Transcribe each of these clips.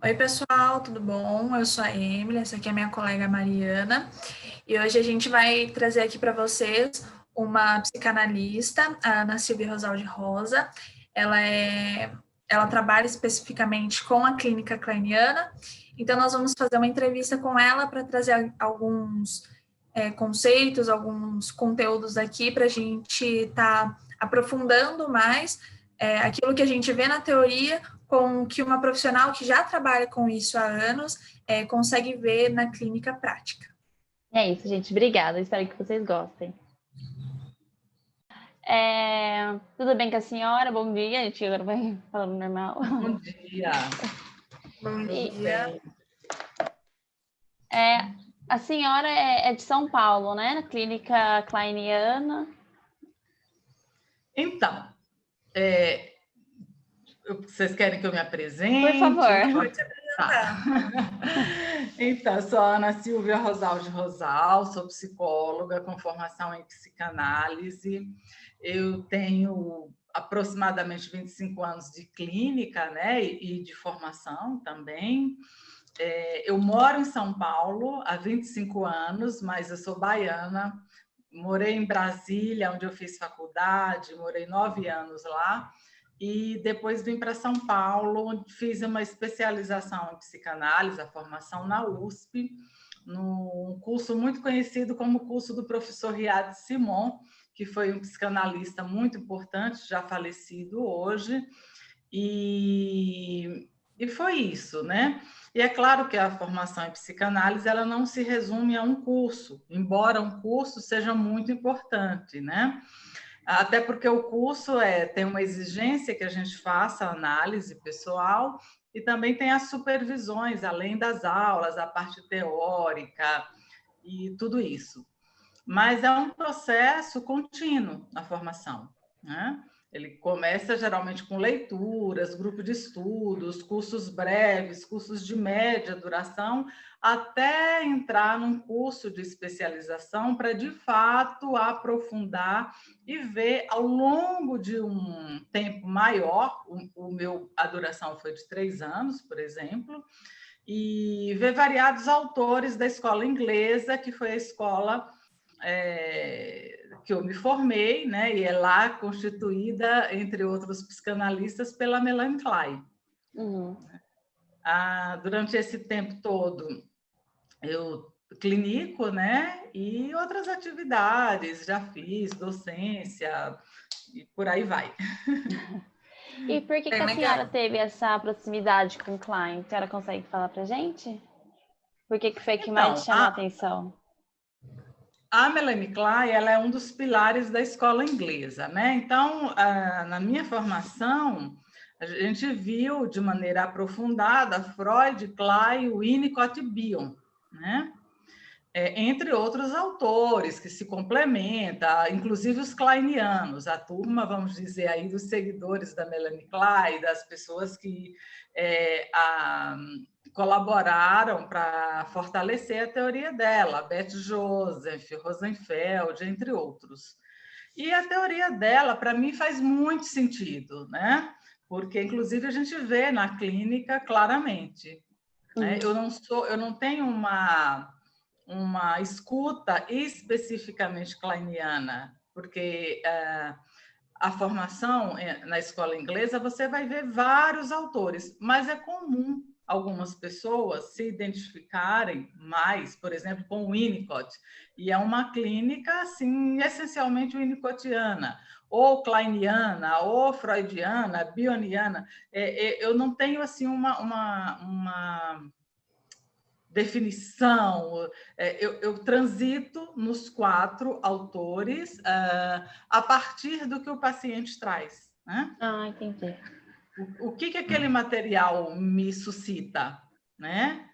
Oi, pessoal, tudo bom? Eu sou a Emily, essa aqui é a minha colega Mariana, e hoje a gente vai trazer aqui para vocês uma psicanalista, a Ana Silvia Rosalde Rosa. Ela é, ela trabalha especificamente com a clínica kleiniana, então nós vamos fazer uma entrevista com ela para trazer alguns conceitos, alguns conteúdos aqui para a gente estar aprofundando mais aquilo que a gente vê na teoria com que uma profissional que já trabalha com isso há anos consegue ver na clínica prática. É isso, gente. Obrigada. Espero que vocês gostem. Tudo bem com a senhora? Bom dia. A gente agora vai falando normal. Bom dia. Bom dia. A senhora é de São Paulo, né? Na clínica kleiniana. Então, vocês querem que eu me apresente? Por favor. Pode se apresentar. Então, sou a Ana Silvia Rosalde Rosal, sou psicóloga com formação em psicanálise. Eu tenho aproximadamente 25 anos de clínica, né, e de formação também. Eu moro em São Paulo há 25 anos, mas eu sou baiana. Morei em Brasília, onde eu fiz faculdade, morei 9 anos lá. E depois vim para São Paulo, onde fiz uma especialização em psicanálise, a formação na USP, num curso muito conhecido como curso do professor Riad Simon, que foi um psicanalista muito importante, já falecido hoje. E foi isso, né? E é claro que a formação em psicanálise ela não se resume a um curso, embora um curso seja muito importante, né? Até porque o curso tem uma exigência que a gente faça análise pessoal e também tem as supervisões, além das aulas, a parte teórica e tudo isso. Mas é um processo contínuo na formação, né? Ele começa geralmente com leituras, grupo de estudos, cursos breves, cursos de média duração, até entrar num curso de especialização para, de fato, aprofundar e ver ao longo de um tempo maior, a duração foi de 3 anos, por exemplo, e ver variados autores da escola inglesa, que foi a escola que eu me formei, né, e é lá constituída, entre outros psicanalistas, pela Melanie Klein. Uhum. Durante esse tempo todo, eu clinico, né, e outras atividades, já fiz docência, e por aí vai. E por que a senhora teve essa proximidade com o Klein? A senhora consegue falar pra gente? Por que foi que mais chamou a atenção? A Melanie Klein, ela é um dos pilares da escola inglesa, né? Então, na minha formação, a gente viu de maneira aprofundada Freud, Klein, Winnicott e Bion, né? Entre outros autores que se complementam, inclusive os kleinianos, a turma, vamos dizer, aí dos seguidores da Melanie Klein, das pessoas que colaboraram para fortalecer a teoria dela, Beth Joseph, Rosenfeld, entre outros. E a teoria dela, para mim, faz muito sentido, né? Porque, inclusive, a gente vê na clínica claramente. Né? Eu não tenho uma escuta especificamente kleiniana, porque a formação na escola inglesa você vai ver vários autores, mas é comum algumas pessoas se identificarem mais, por exemplo, com Winnicott, e é uma clínica assim essencialmente winnicottiana, ou kleiniana, ou freudiana, bioniana. Eu não tenho assim uma definição, eu transito nos 4 autores a partir do que o paciente traz. Né? Entendi. O que aquele material me suscita? Né?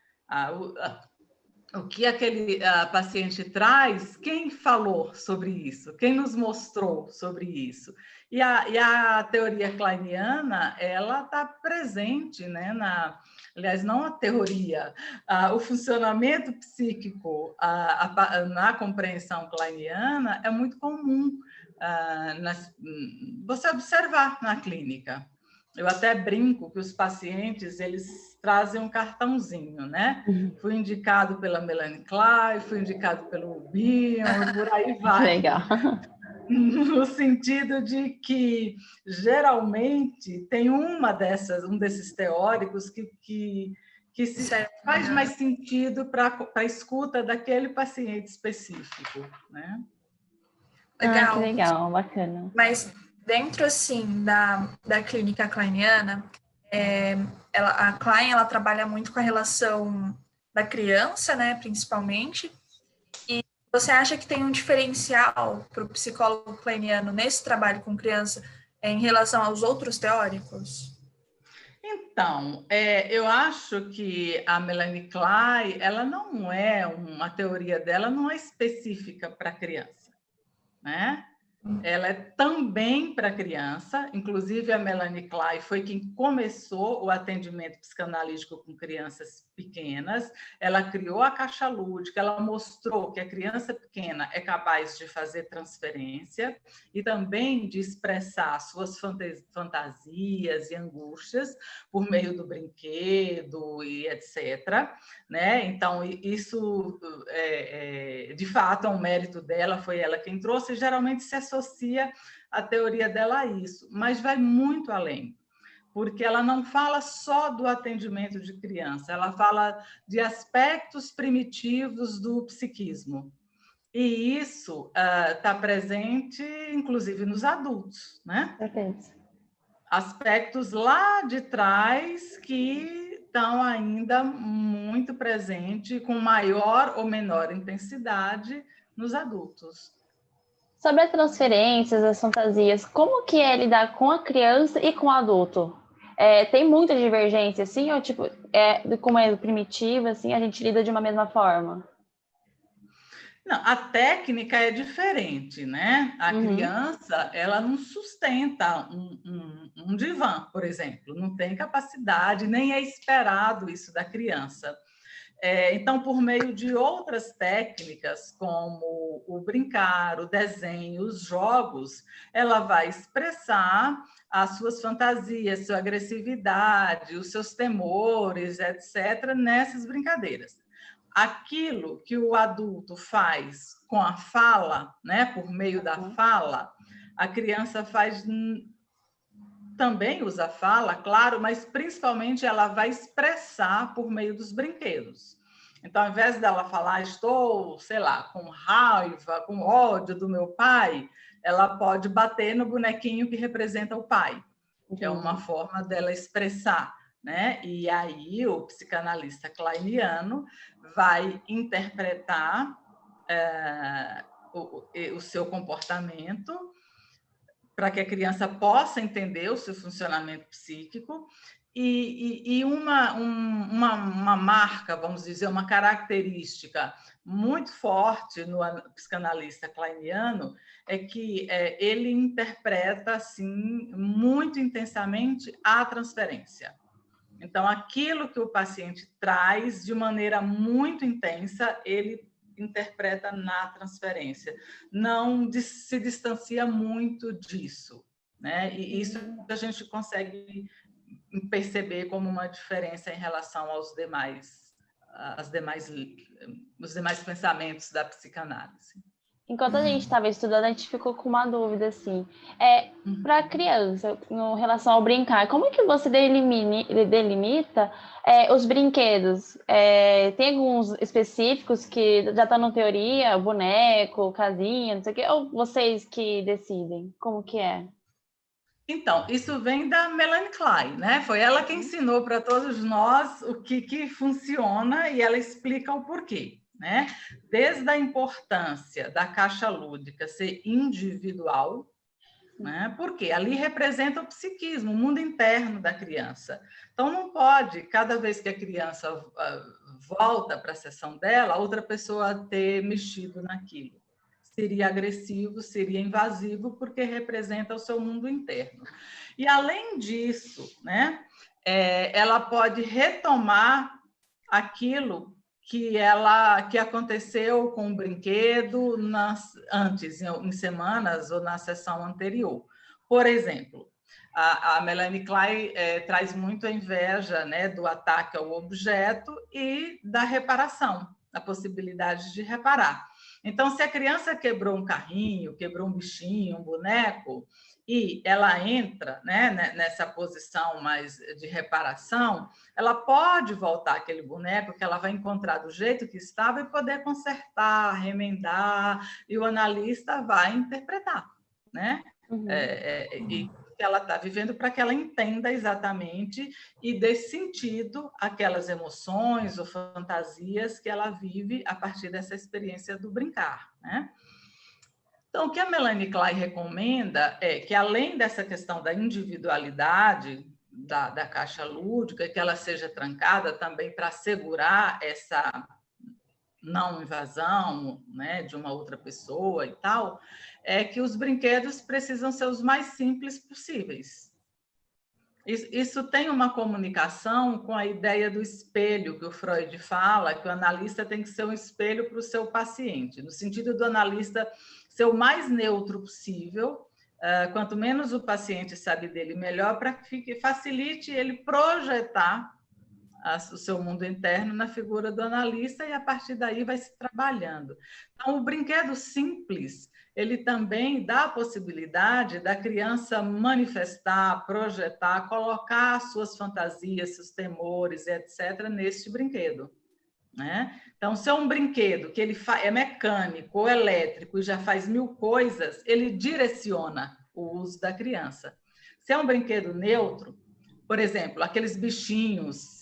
O que aquele paciente traz, quem falou sobre isso? Quem nos mostrou sobre isso? E a teoria kleiniana, ela está presente, né, aliás, não a teoria, o funcionamento psíquico na compreensão kleiniana é muito comum você observar na clínica. Eu até brinco que os pacientes, eles trazem um cartãozinho, né? Fui indicado pela Melanie Klein, fui indicado pelo Bion, por aí vai. Legal. No sentido de que, geralmente, tem um desses teóricos que faz mais sentido para a escuta daquele paciente específico, né? Legal. Que legal, bacana. Mas dentro, assim, da clínica kleiniana, a Klein, ela trabalha muito com a relação da criança, né, principalmente. E você acha que tem um diferencial para o psicólogo kleiniano nesse trabalho com criança em relação aos outros teóricos? Então, eu acho que a Melanie Klein, ela não é uma teoria dela, não é específica para criança, né? Ela é também para criança, inclusive a Melanie Klein foi quem começou o atendimento psicanalítico com crianças pequenas. Ela criou a caixa lúdica, ela mostrou que a criança pequena é capaz de fazer transferência e também de expressar suas fantasias e angústias por meio do brinquedo e etc. Né? Então, isso, de fato, é um mérito dela, foi ela quem trouxe, e geralmente se associa a teoria dela a isso, mas vai muito além, porque ela não fala só do atendimento de criança, ela fala de aspectos primitivos do psiquismo. E isso está presente, inclusive, nos adultos, né? Perfeito. Aspectos lá de trás que estão ainda muito presentes, com maior ou menor intensidade, nos adultos. Sobre as transferências, as fantasias, como que é lidar com a criança e com o adulto? Tem muita divergência, assim, ou tipo, como é primitiva, assim, a gente lida de uma mesma forma? Não, a técnica é diferente, né? A criança, ela não sustenta um divã, por exemplo, não tem capacidade, nem é esperado isso da criança. Então, por meio de outras técnicas, como o brincar, o desenho, os jogos, ela vai expressar as suas fantasias, sua agressividade, os seus temores, etc., nessas brincadeiras. Aquilo que o adulto faz com a fala, né, por meio da fala, a criança faz também usa a fala, claro, mas principalmente ela vai expressar por meio dos brinquedos. Então, ao invés dela falar, estou, sei lá, com raiva, com ódio do meu pai, ela pode bater no bonequinho que representa o pai. É uma forma dela expressar, né? E aí o psicanalista kleiniano vai interpretar o seu comportamento para que a criança possa entender o seu funcionamento psíquico e uma marca, vamos dizer, uma característica muito forte no psicanalista kleiniano é que ele interpreta assim muito intensamente a transferência. Então, aquilo que o paciente traz de maneira muito intensa, ele interpreta na transferência. Não se distancia muito disso, né? E isso a gente consegue perceber como uma diferença em relação aos os demais pensamentos da psicanálise. Enquanto a gente estava estudando, a gente ficou com uma dúvida, assim. Para a criança, em relação ao brincar, como é que você delimita os brinquedos? Tem alguns específicos que já estão na teoria, boneco, casinha, não sei o quê, ou vocês que decidem? Como que é? Então, isso vem da Melanie Klein, né? Foi ela que ensinou para todos nós o que funciona e ela explica o porquê. Né? Desde a importância da caixa lúdica ser individual, né? Porque ali representa o psiquismo, o mundo interno da criança. Então, não pode, cada vez que a criança volta para a sessão dela, outra pessoa ter mexido naquilo. Seria agressivo, seria invasivo, porque representa o seu mundo interno. E, além disso, né? Ela pode retomar aquilo que aconteceu com o brinquedo antes, em semanas ou na sessão anterior. Por exemplo, A Melanie Klein traz muito a inveja, né, do ataque ao objeto e da reparação, a possibilidade de reparar. Então, se a criança quebrou um carrinho, quebrou um bichinho, um boneco, e ela entra, né, nessa posição mais de reparação, ela pode voltar aquele boneco que ela vai encontrar do jeito que estava e poder consertar, remendar, e o analista vai interpretar, né? Uhum. E que ela está vivendo para que ela entenda exatamente e dê sentido àquelas emoções ou fantasias que ela vive a partir dessa experiência do brincar, né? Então, o que a Melanie Klein recomenda é que, além dessa questão da individualidade da caixa lúdica, que ela seja trancada também para assegurar essa não invasão, né, de uma outra pessoa e tal, é que os brinquedos precisam ser os mais simples possíveis. Isso tem uma comunicação com a ideia do espelho que o Freud fala, que o analista tem que ser um espelho para o seu paciente, no sentido do analista ser o mais neutro possível, quanto menos o paciente sabe dele, melhor, para que facilite ele projetar o seu mundo interno na figura do analista e a partir daí vai se trabalhando. Então, o brinquedo simples, ele também dá a possibilidade da criança manifestar, projetar, colocar suas fantasias, seus temores, etc., neste brinquedo, né? Então, se é um brinquedo que ele é mecânico ou elétrico e já faz 1000 coisas, ele direciona o uso da criança. Se é um brinquedo neutro, por exemplo, aqueles bichinhos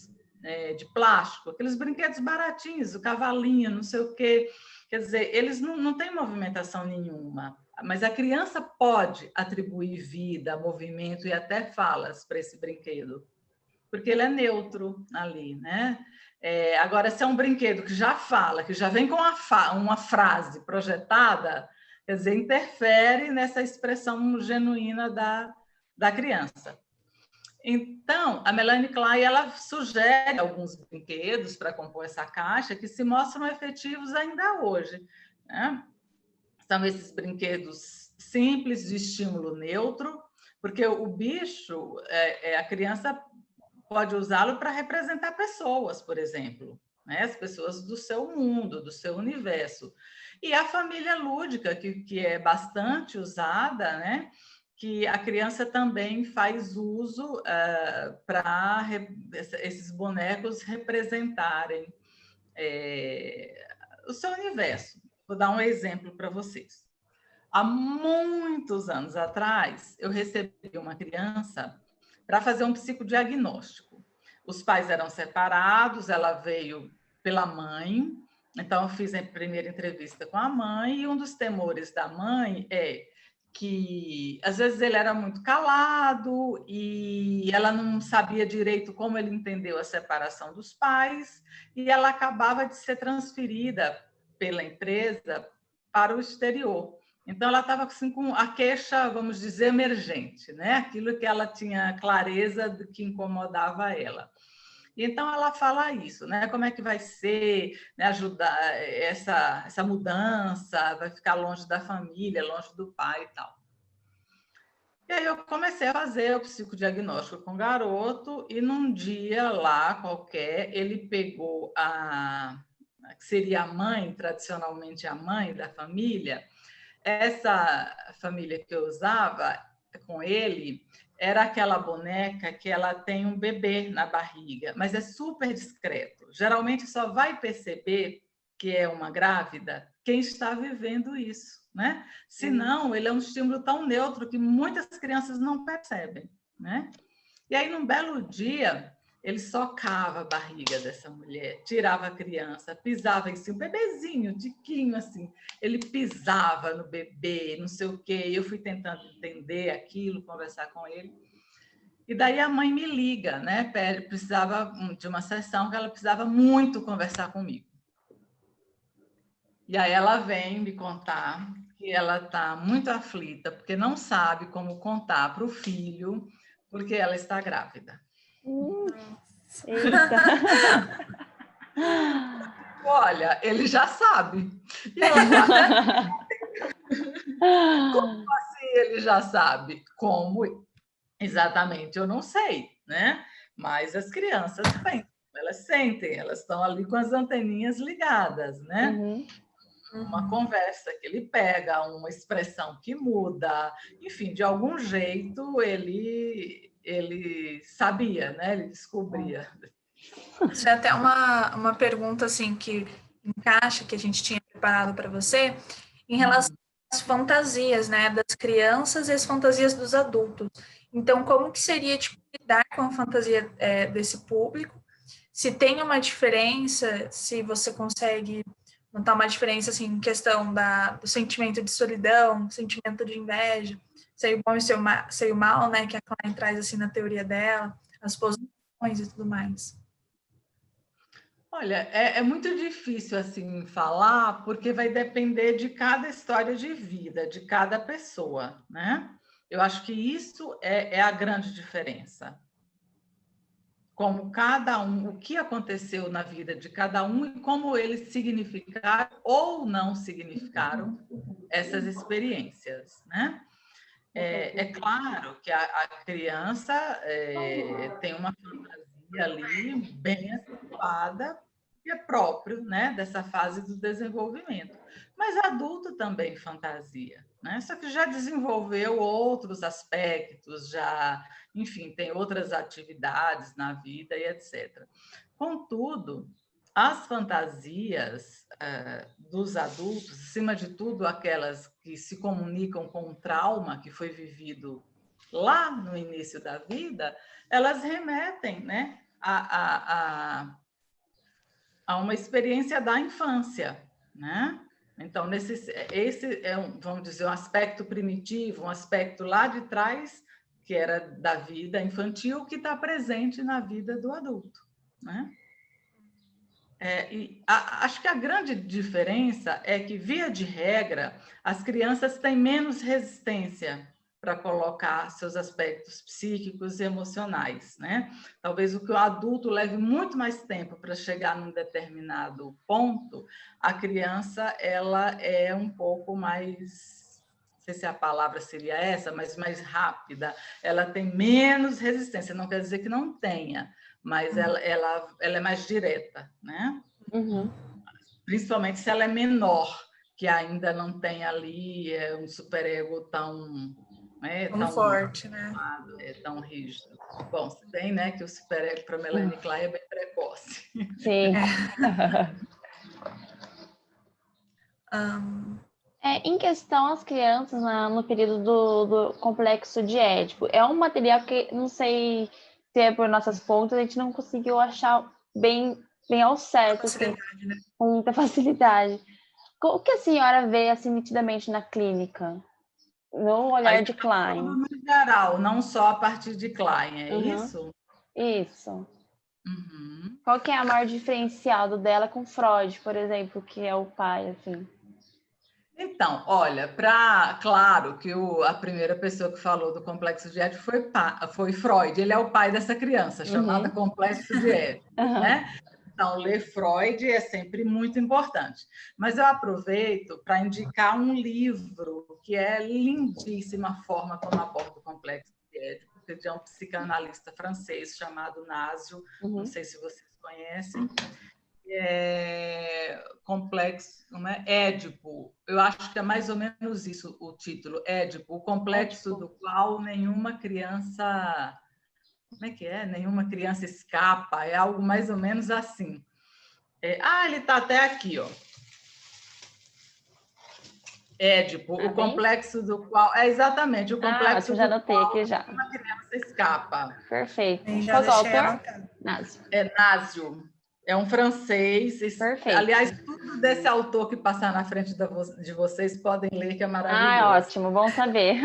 de plástico, aqueles brinquedos baratinhos, o cavalinho, não sei o quê, quer dizer, eles não têm movimentação nenhuma, mas a criança pode atribuir vida, movimento e até falas para esse brinquedo, porque ele é neutro ali, né? Agora, se é um brinquedo que já fala, que já vem com uma frase projetada, quer dizer, interfere nessa expressão genuína da criança. Então, a Melanie Klein, ela sugere alguns brinquedos para compor essa caixa que se mostram efetivos ainda hoje, né? São esses brinquedos simples, de estímulo neutro, porque o bicho, a criança pode usá-lo para representar pessoas, por exemplo, né? As pessoas do seu mundo, do seu universo. E a família lúdica, que é bastante usada, né? Que a criança também faz uso para esses bonecos representarem o seu universo. Vou dar um exemplo para vocês. Há muitos anos atrás, eu recebi uma criança para fazer um psicodiagnóstico. Os pais eram separados, ela veio pela mãe, então eu fiz a primeira entrevista com a mãe, e um dos temores da mãe é que às vezes ele era muito calado e ela não sabia direito como ele entendeu a separação dos pais, e ela acabava de ser transferida pela empresa para o exterior. Então, ela estava assim, com a queixa, vamos dizer, emergente, né? Aquilo que ela tinha clareza do que incomodava ela. Então, ela fala isso, né? Como é que vai ser, né? Ajudar essa mudança, vai ficar longe da família, longe do pai e tal. E aí eu comecei a fazer o psicodiagnóstico com o garoto, e num dia lá qualquer, ele pegou que seria a mãe, tradicionalmente a mãe da família. Essa família que eu usava com ele era aquela boneca que ela tem um bebê na barriga, mas é super discreto. Geralmente só vai perceber que é uma grávida quem está vivendo isso, né? Senão, ele é um estímulo tão neutro que muitas crianças não percebem, né? E aí, num belo dia, ele socava a barriga dessa mulher, tirava a criança, pisava em cima, um bebezinho, tiquinho assim. Ele pisava no bebê, não sei o quê. Eu fui tentando entender aquilo, conversar com ele. E daí a mãe me liga, né? Precisava de uma sessão que ela precisava muito conversar comigo. E aí ela vem me contar que ela está muito aflita, porque não sabe como contar para o filho, porque ela está grávida. Eita. Olha, ele já sabe. Como assim ele já sabe? Como Exatamente, eu não sei, né? Mas as crianças pensam, elas sentem, elas estão ali com as anteninhas ligadas, né? Uhum. Uma conversa que ele pega, uma expressão que muda, enfim, de algum jeito ele sabia, né? Ele descobria. Isso é até uma pergunta assim que encaixa, que a gente tinha preparado para você, em relação às fantasias, né, das crianças e as fantasias dos adultos. Então, como que seria tipo, lidar com a fantasia desse público? Se tem uma diferença, se você consegue notar uma diferença assim, em questão do sentimento de solidão, sentimento de inveja, sei o bom e sei o mal, né, que a Klein traz assim na teoria dela, as posições e tudo mais. Olha, é muito difícil assim falar, porque vai depender de cada história de vida, de cada pessoa, né? Eu acho que isso é a grande diferença. Como cada um, o que aconteceu na vida de cada um e como eles significaram ou não significaram essas experiências, né? É claro que a criança tem uma fantasia ali bem acentuada, que é próprio, né, dessa fase do desenvolvimento. Mas adulto também fantasia, né? Só que já desenvolveu outros aspectos, já, enfim, tem outras atividades na vida e etc. Contudo, as fantasias dos adultos, acima de tudo aquelas que se comunicam com o trauma que foi vivido lá no início da vida, elas remetem, né, a uma experiência da infância, né? Então, esse é, vamos dizer, um aspecto primitivo, um aspecto lá de trás, que era da vida infantil, que está presente na vida do adulto, né? Acho que a grande diferença é que, via de regra, as crianças têm menos resistência para colocar seus aspectos psíquicos e emocionais, né? Talvez o que o adulto leve muito mais tempo para chegar num determinado ponto, a criança ela é um pouco mais, não sei se a palavra seria essa, mas mais rápida, ela tem menos resistência, não quer dizer que não tenha, mas ela é mais direta, né? Uhum. Principalmente se ela é menor, que ainda não tem ali um superego tão, Tão forte, né? tão rígido. Bom, se bem, né, que o superego para Melanie Klein é bem precoce. Sim. Em questão as crianças no período do complexo de Édipo, é um material que não sei se é por nossas fontes, a gente não conseguiu achar bem ao certo, assim, Né? com muita facilidade. O que a senhora vê assim nitidamente na clínica, no olhar de Klein? No geral, não só a partir de Klein, é isso? Isso. Uhum. Qual que é a maior diferencial dela com Freud, por exemplo, que é o pai, assim? Então, olha, claro que a primeira pessoa que falou do complexo de Édipo foi Freud. Ele é o pai dessa criança, chamada complexo de Édipo, né? Então, ler Freud é sempre muito importante. Mas eu aproveito para indicar um livro que é lindíssima a forma como aborda o complexo de Édipo, de um psicanalista francês chamado Nasio, não sei se vocês conhecem. Complexo, como é? Édipo. Eu acho que é mais ou menos isso o título, Édipo, o complexo do qual nenhuma criança... Como é que é? Nenhuma criança escapa, é algo mais ou menos assim. Ele está até aqui, ó. Édipo, o complexo do qual... exatamente, o complexo já do anotei qual aqui já. nenhuma criança escapa. Perfeito. Já Qual deixei autor? anotado. Nasio. Nasio. É um francês. Perfeito. Aliás, tudo desse autor que passar na frente de vocês podem ler, que é maravilhoso. Ótimo, bom saber.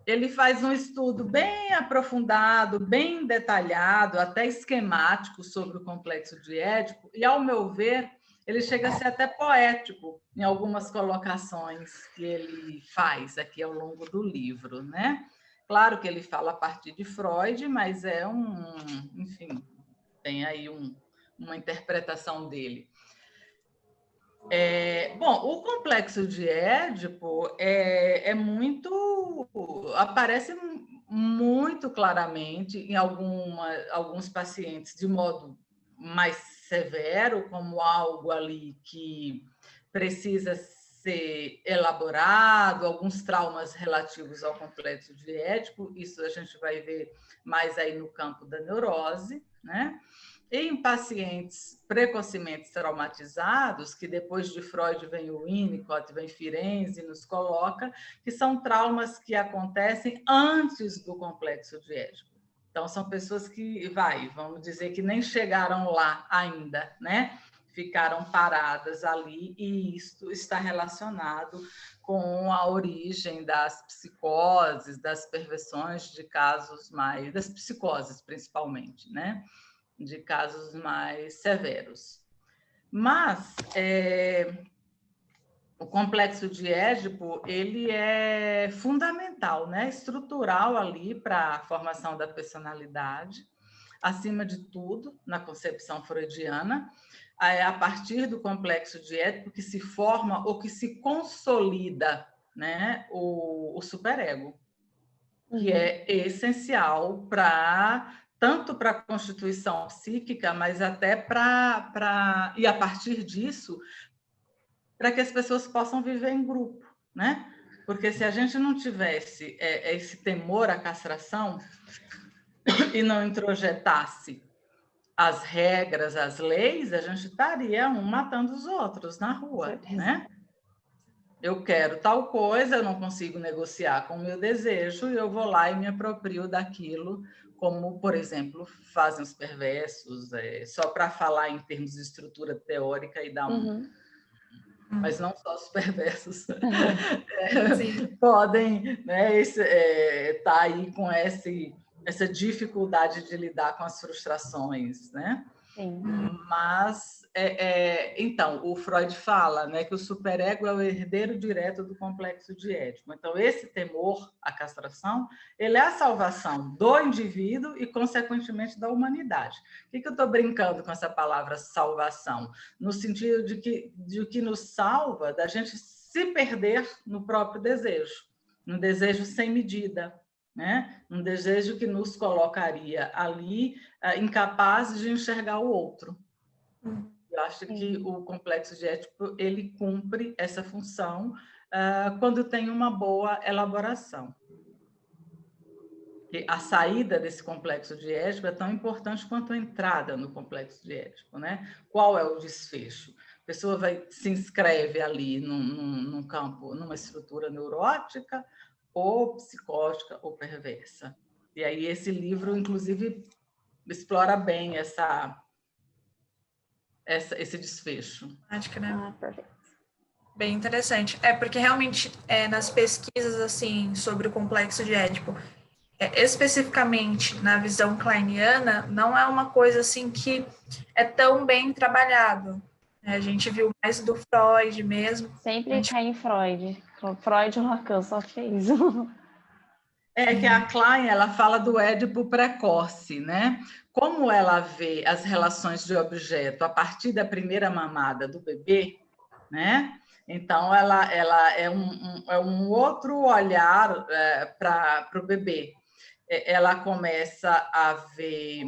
Ele faz um estudo bem aprofundado, bem detalhado, até esquemático sobre o complexo de Édipo, e, ao meu ver, ele chega a ser até poético em algumas colocações que ele faz aqui ao longo do livro, né? Claro que ele fala a partir de Freud, mas enfim, tem aí uma interpretação dele. Bom, o complexo de Édipo aparece muito claramente em alguns pacientes de modo mais severo, como algo ali que precisa ser elaborado, alguns traumas relativos ao complexo de Édipo, isso a gente vai ver mais aí no campo da neurose, né? Em pacientes precocemente traumatizados, que depois de Freud vem o Winnicott, vem Firenze, nos coloca, que são traumas que acontecem antes do complexo de Édipo. Então, são pessoas que, vamos dizer, que nem chegaram lá ainda, né? Ficaram paradas ali, e isto está relacionado com a origem das psicoses, das perversões de casos mais... das psicoses, principalmente, né? De casos mais severos. Mas o complexo de Édipo, ele é fundamental, né? Estrutural ali para a formação da personalidade, acima de tudo, na concepção freudiana, é a partir do complexo de Édipo que se forma ou que se consolida, né, o superego, que é essencial tanto para a constituição psíquica, mas até e a partir disso, para que as pessoas possam viver em grupo, né? Porque se a gente não tivesse esse temor à castração e não introjetasse as regras, as leis, a gente estaria um matando os outros na rua, né? Eu quero tal coisa, eu não consigo negociar com o meu desejo, e eu vou lá e me aproprio daquilo, como, por exemplo, fazem os perversos, só para falar em termos de estrutura teórica e dar mas não só os perversos podem, né, tá aí com essa dificuldade de lidar com as frustrações, né? Sim. Mas, então, o Freud fala, né, que o superego é o herdeiro direto do complexo de Édipo. Então, esse temor à castração, ele é a salvação do indivíduo e, consequentemente, da humanidade. Por que eu estou brincando com essa palavra salvação? No sentido de que nos salva da gente se perder no próprio desejo, no desejo sem medida, né? Um desejo que nos colocaria ali incapazes de enxergar o outro. Eu acho que o complexo de Édipo, ele cumpre essa função quando tem uma boa elaboração. E a saída desse complexo de Édipo é tão importante quanto a entrada no complexo de Édipo, né? Qual é o desfecho? A pessoa se inscreve ali num campo, numa estrutura neurótica, ou psicótica ou perversa. E aí esse livro, inclusive, explora bem esse desfecho. Né? Bem interessante. Porque realmente nas pesquisas assim sobre o complexo de Édipo, especificamente na visão kleiniana, não é uma coisa assim que é tão bem trabalhado. A gente viu mais do Freud mesmo. Sempre cai em Freud. Freud ou Lacan só fez. Que a Klein, ela fala do Édipo precoce, né? Como ela vê as relações de objeto a partir da primeira mamada do bebê, né? Então, ela é um outro olhar para o bebê. Ela começa a ver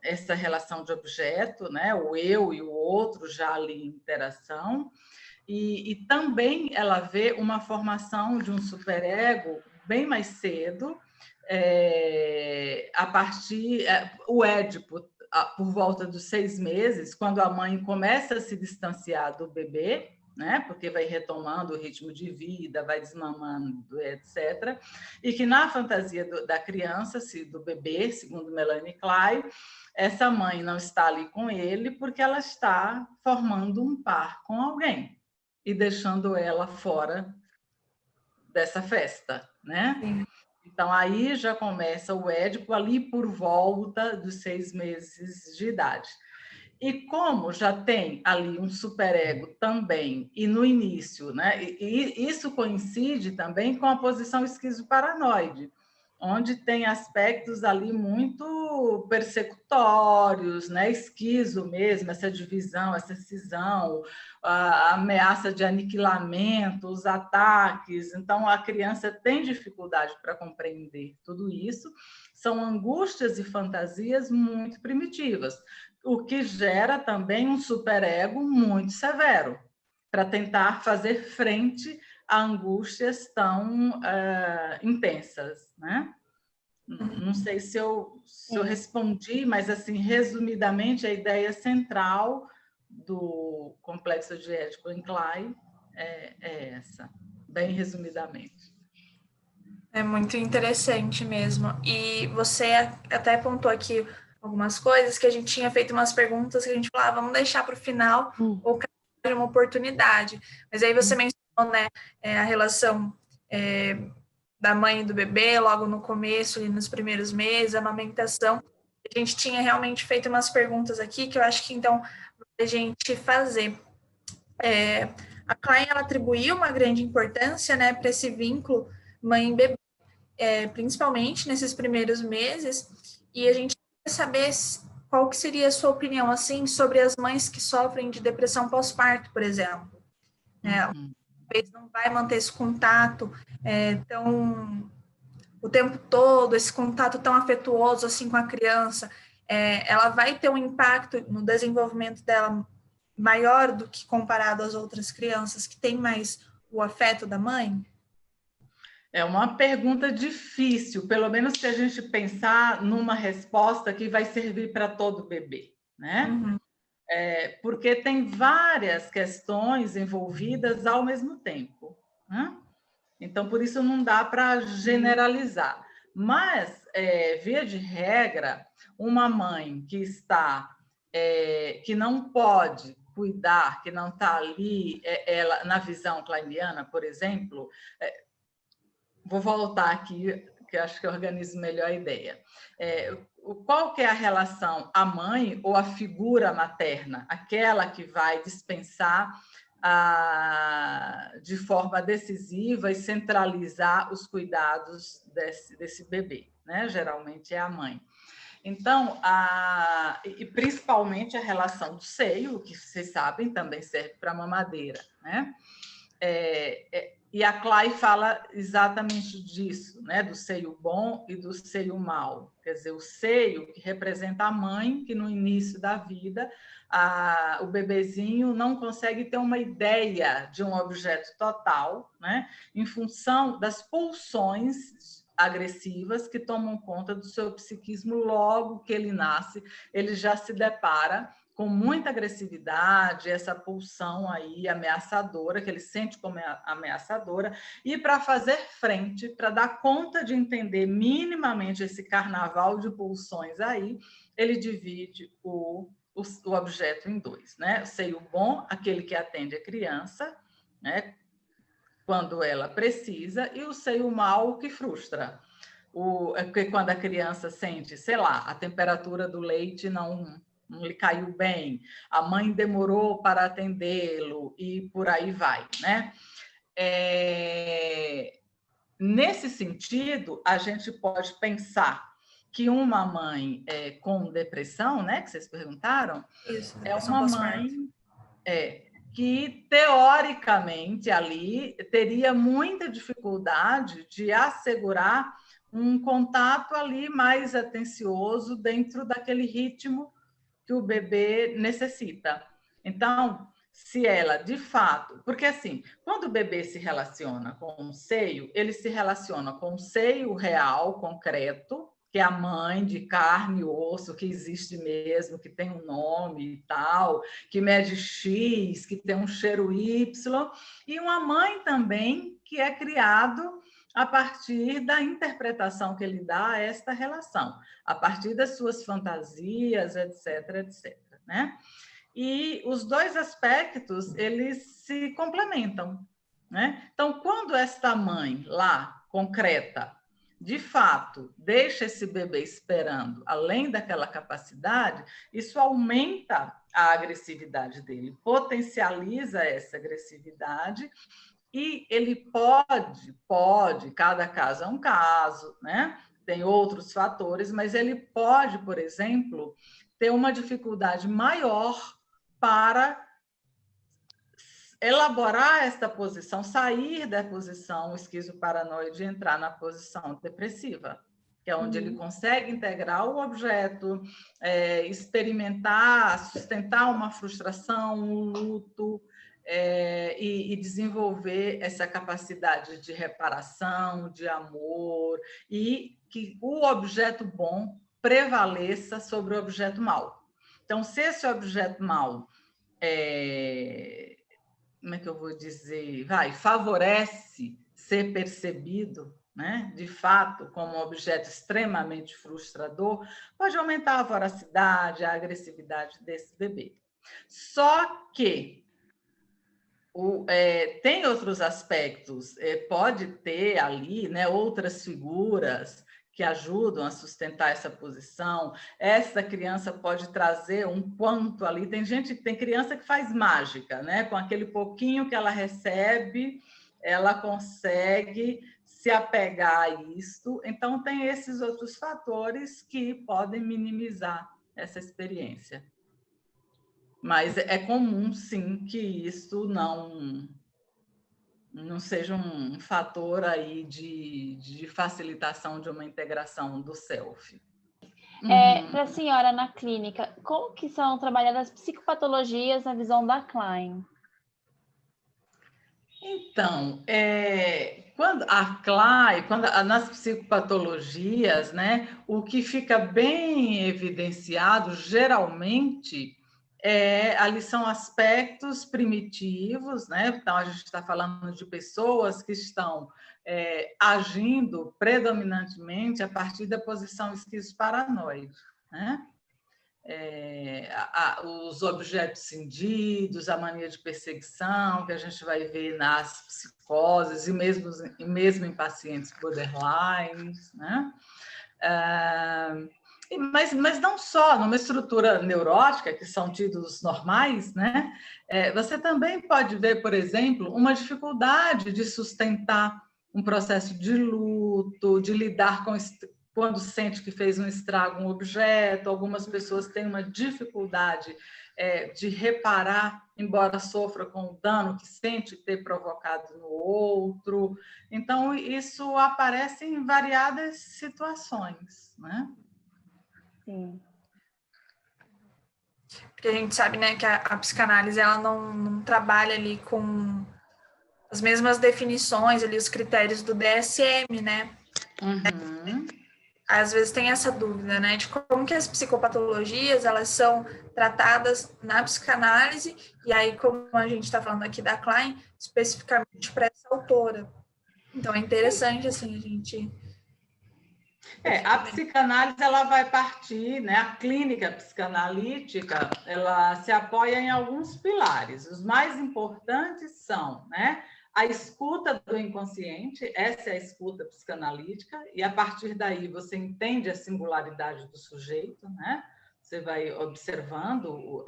essa relação de objeto, né? O eu e o outro já ali em interação, e também ela vê uma formação de um superego bem mais cedo, a partir... o Édipo, por volta dos 6 meses, quando a mãe começa a se distanciar do bebê, né? Porque vai retomando o ritmo de vida, vai desmamando, etc. E que na fantasia da criança, do bebê, segundo Melanie Klein, essa mãe não está ali com ele porque ela está formando um par com alguém e deixando ela fora dessa festa, né? Sim. Então, aí já começa o Édipo ali por volta dos 6 meses de idade. E como já tem ali um superego também, e no início, né? E isso coincide também com a posição esquizoparanoide, onde tem aspectos ali muito persecutórios, né? Esquizo mesmo, essa divisão, essa cisão, a ameaça de aniquilamento, os ataques. Então, a criança tem dificuldade para compreender tudo isso. São angústias e fantasias muito primitivas, o que gera também um superego muito severo, para tentar fazer frente a angústias tão intensas, né? Não sei se eu respondi, mas, assim, resumidamente, a ideia central do complexo de Édipo em Klein é essa, bem resumidamente. É muito interessante mesmo. E você até apontou aqui algumas coisas que a gente tinha feito umas perguntas que a gente falava, vamos deixar para o final ou caso uma oportunidade. Mas aí você mencionou, né, a relação da mãe e do bebê logo no começo, ali nos primeiros meses, a amamentação. A gente tinha realmente feito umas perguntas aqui que eu acho que então a gente fazer. A Klein, ela atribuiu uma grande importância, né, para esse vínculo mãe-bebê, principalmente nesses primeiros meses, e a gente quer saber qual que seria a sua opinião, assim, sobre as mães que sofrem de depressão pós-parto, por exemplo. Talvez não vai manter esse contato tão o tempo todo, esse contato tão afetuoso assim com a criança, ela vai ter um impacto no desenvolvimento dela maior do que comparado às outras crianças que têm mais o afeto da mãe? É uma pergunta difícil, pelo menos se a gente pensar numa resposta que vai servir para todo bebê, né? Uhum. Porque tem várias questões envolvidas ao mesmo tempo, né? Então, por isso não dá para generalizar. Mas, via de regra, uma mãe que que não pode cuidar, que não está ali, ela na visão kleiniana, por exemplo, vou voltar aqui, que acho que eu organizo melhor a ideia. Qual que é a relação? A mãe ou a figura materna? Aquela que vai dispensar de forma decisiva e centralizar os cuidados desse bebê, né? Geralmente é a mãe. Então, e principalmente a relação do seio, que vocês sabem também serve para mamadeira, né? E a Klein fala exatamente disso, né? Do seio bom e do seio mau. Quer dizer, o seio que representa a mãe, que no início da vida o bebezinho não consegue ter uma ideia de um objeto total, né? Em função das pulsões agressivas que tomam conta do seu psiquismo logo que ele nasce, ele já se depara com muita agressividade, essa pulsão aí ameaçadora, que ele sente como ameaçadora, e para fazer frente, para dar conta de entender minimamente esse carnaval de pulsões aí, ele divide o objeto em dois, né? O seio bom, aquele que atende a criança, né? Quando ela precisa, e o seio mau, que frustra. Porque quando a criança sente, sei lá, a temperatura do leite não lhe caiu bem, a mãe demorou para atendê-lo e por aí vai, né? Nesse sentido, a gente pode pensar que uma mãe com depressão, né, que vocês perguntaram, Isso, é uma mãe pós-parto. que, teoricamente, ali teria muita dificuldade de assegurar um contato ali mais atencioso dentro daquele ritmo que o bebê necessita. Então, se ela, de fato... Porque, assim, quando o bebê se relaciona com o seio, ele se relaciona com o seio real, concreto, que é a mãe de carne e osso, que existe mesmo, que tem um nome e tal, que mede X, que tem um cheiro Y, e uma mãe também que é criado a partir da interpretação que ele dá a esta relação, a partir das suas fantasias, etc., etc., né? E os dois aspectos, eles se complementam, né? Então, quando esta mãe lá, concreta, de fato, deixa esse bebê esperando, além daquela capacidade, isso aumenta a agressividade dele, potencializa essa agressividade E ele pode, cada caso é um caso, né? Tem outros fatores, mas ele pode, por exemplo, ter uma dificuldade maior para elaborar esta posição, sair da posição esquizoparanoide e entrar na posição depressiva, que é onde ele consegue integrar o objeto, experimentar, sustentar uma frustração, um luto, e desenvolver essa capacidade de reparação, de amor, e que o objeto bom prevaleça sobre o objeto mau. Então, se esse objeto mau como é que eu vou dizer, favorece ser percebido, né, de fato, como um objeto extremamente frustrador, pode aumentar a voracidade, a agressividade desse bebê. Só que tem outros aspectos, pode ter ali, né, outras figuras que ajudam a sustentar essa posição. Essa criança pode trazer um quanto ali. Tem criança que faz mágica, né? Com aquele pouquinho que ela recebe, ela consegue se apegar a isto. Então, tem esses outros fatores que podem minimizar essa experiência. Mas é comum, sim, que isso não seja um fator aí de facilitação de uma integração do self. Para a senhora, na clínica, como que são trabalhadas as psicopatologias na visão da Klein? Então, quando nas psicopatologias, né, o que fica bem evidenciado, geralmente, ali são aspectos primitivos, né? Então, a gente está falando de pessoas que estão agindo predominantemente a partir da posição esquizoparanoide, né? Os objetos cindidos, a mania de perseguição, que a gente vai ver nas psicoses e mesmo em pacientes borderline, né? Mas não só numa estrutura neurótica, que são tidos normais, né? Você também pode ver, por exemplo, uma dificuldade de sustentar um processo de luto, de lidar com quando sente que fez um estrago um objeto. Algumas pessoas têm uma dificuldade de reparar, embora sofra com o dano que sente ter provocado no outro. Então, isso aparece em variadas situações, né? Sim. Porque a gente sabe, né, que a psicanálise ela não trabalha ali com as mesmas definições, ali os critérios do DSM, né? Uhum. Às vezes tem essa dúvida, né, de como que as psicopatologias elas são tratadas na psicanálise, e aí, como a gente está falando aqui da Klein, especificamente para essa autora. Então, é interessante, assim, a gente... A psicanálise ela vai partir, né? A clínica psicanalítica ela se apoia em alguns pilares. Os mais importantes são, né, a escuta do inconsciente, essa é a escuta psicanalítica, e a partir daí você entende a singularidade do sujeito, né? Você vai observando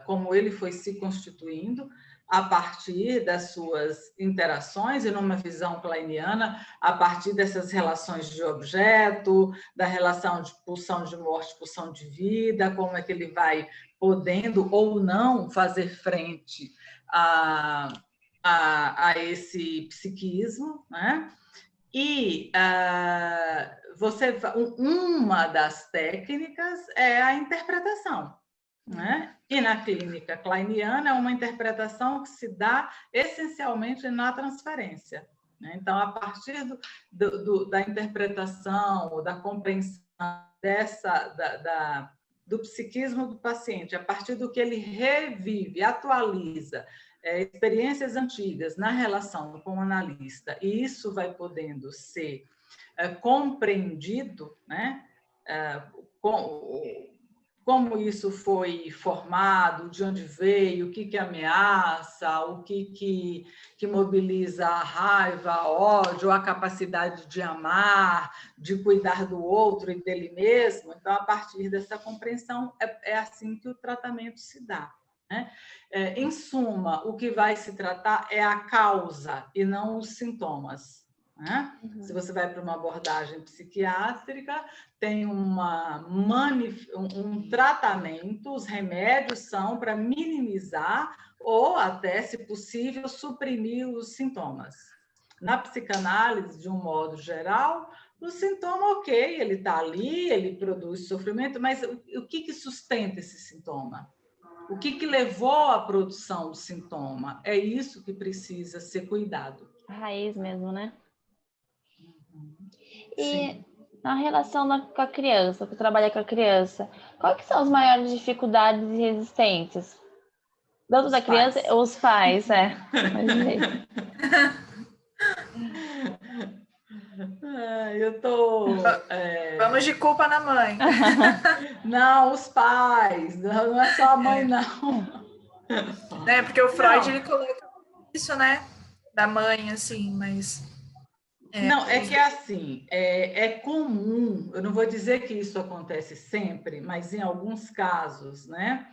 como ele foi se constituindo a partir das suas interações, e numa visão kleiniana, a partir dessas relações de objeto, da relação de pulsão de morte, pulsão de vida, como é que ele vai podendo ou não fazer frente a esse psiquismo, né? E uma das técnicas é a interpretação, né? E na clínica kleiniana é uma interpretação que se dá essencialmente na transferência, né? Então, a partir da interpretação ou da compreensão do psiquismo do paciente, a partir do que ele revive, atualiza experiências antigas na relação com o analista, e isso vai podendo ser compreendido, né? Como isso foi formado, de onde veio, o que ameaça, o que mobiliza a raiva, a ódio, a capacidade de amar, de cuidar do outro e dele mesmo. Então, a partir dessa compreensão, é assim que o tratamento se dá, Em suma, o que vai se tratar é a causa e não os sintomas, né? Se você vai para uma abordagem psiquiátrica, tem um tratamento, os remédios são para minimizar ou até, se possível, suprimir os sintomas. Na psicanálise, de um modo geral, o sintoma, ok, ele está ali, ele produz sofrimento, mas o que sustenta esse sintoma? O que levou à produção do sintoma? É isso que precisa ser cuidado. A raiz mesmo, né? E Sim. na relação com a criança, que trabalha com a criança, quais que são as maiores dificuldades e resistências? Tanto da criança, os pais, Eu tô... Vamos de culpa na mãe. Não, os pais. Não é só a mãe, não. Porque o Freud, ele coloca isso, né? Da mãe, assim, mas... Não, é que assim, é comum, eu não vou dizer que isso acontece sempre, mas em alguns casos, né?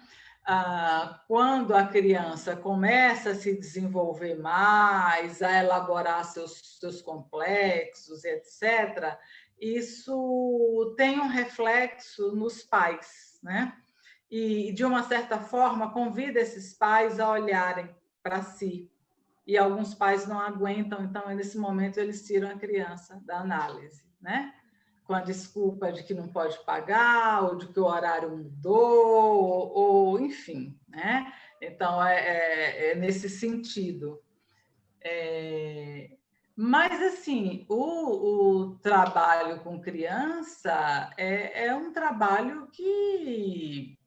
Quando a criança começa a se desenvolver mais, a elaborar seus complexos, etc., isso tem um reflexo nos pais, né? E, de uma certa forma, convida esses pais a olharem para si. E alguns pais não aguentam, então, nesse momento, eles tiram a criança da análise, né? Com a desculpa de que não pode pagar, ou de que o horário mudou, ou enfim, né? Então, é nesse sentido. Mas, assim, o trabalho com criança é um trabalho que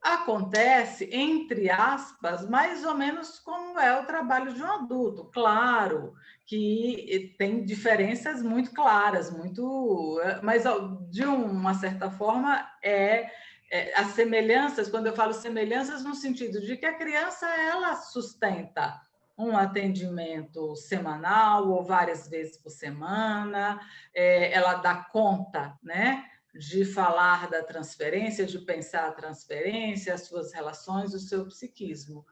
acontece, entre aspas, mais ou menos como é o trabalho de um adulto. Claro que tem diferenças muito claras, mas de uma certa forma as semelhanças, quando eu falo semelhanças no sentido de que a criança ela sustenta um atendimento semanal ou várias vezes por semana, ela dá conta, né? De falar da transferência, de pensar a transferência, as suas relações, o seu psiquismo.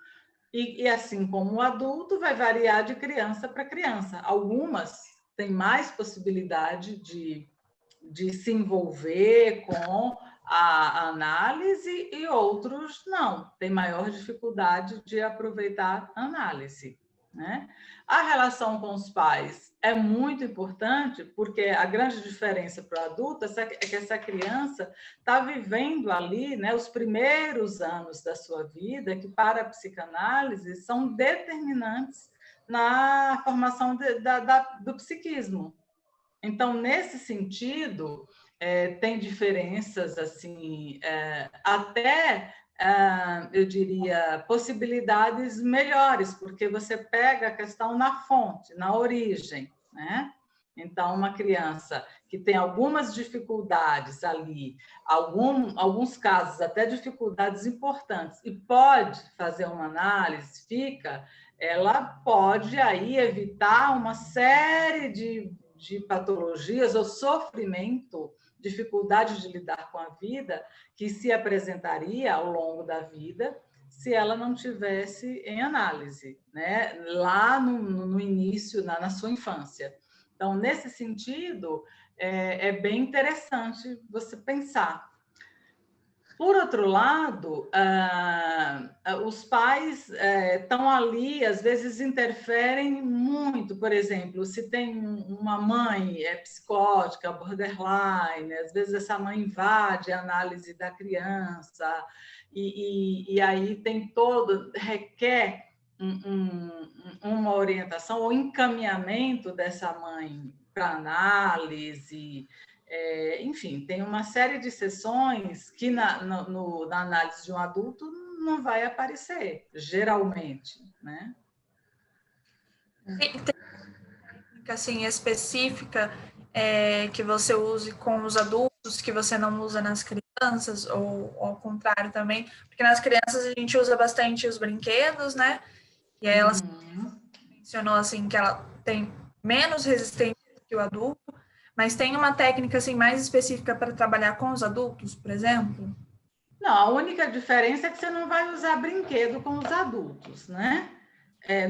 E assim como o adulto, vai variar de criança para criança. Algumas têm mais possibilidade de se envolver com a análise e outros não, têm maior dificuldade de aproveitar a análise, né? A relação com os pais é muito importante, porque a grande diferença para o adulto é que essa criança está vivendo ali, né, os primeiros anos da sua vida, que para a psicanálise são determinantes na formação do psiquismo. Então, nesse sentido, tem diferenças, assim, até, eu diria, possibilidades melhores, porque você pega a questão na fonte, na origem, né? Então, uma criança que tem algumas dificuldades ali, alguns casos até dificuldades importantes, e pode fazer uma análise, ela pode aí evitar uma série de patologias ou sofrimento, dificuldade de lidar com a vida, que se apresentaria ao longo da vida se ela não tivesse em análise, né? Lá no início, na sua infância. Então, nesse sentido, é bem interessante você pensar. Por outro lado, os pais estão ali, às vezes interferem muito. Por exemplo, se tem uma mãe psicótica, borderline, às vezes essa mãe invade a análise da criança, e aí requer uma orientação ou encaminhamento dessa mãe para análise. Enfim, tem uma série de sessões que na análise de um adulto não vai aparecer, geralmente, né? Tem técnica assim, específica que você use com os adultos, que você não usa nas crianças, ou ao contrário também? Porque nas crianças a gente usa bastante os brinquedos, né? E aí ela mencionou assim, que ela tem menos resistência que o adulto, mas tem uma técnica assim mais específica para trabalhar com os adultos, por exemplo? Não, a única diferença é que você não vai usar brinquedo com os adultos, né?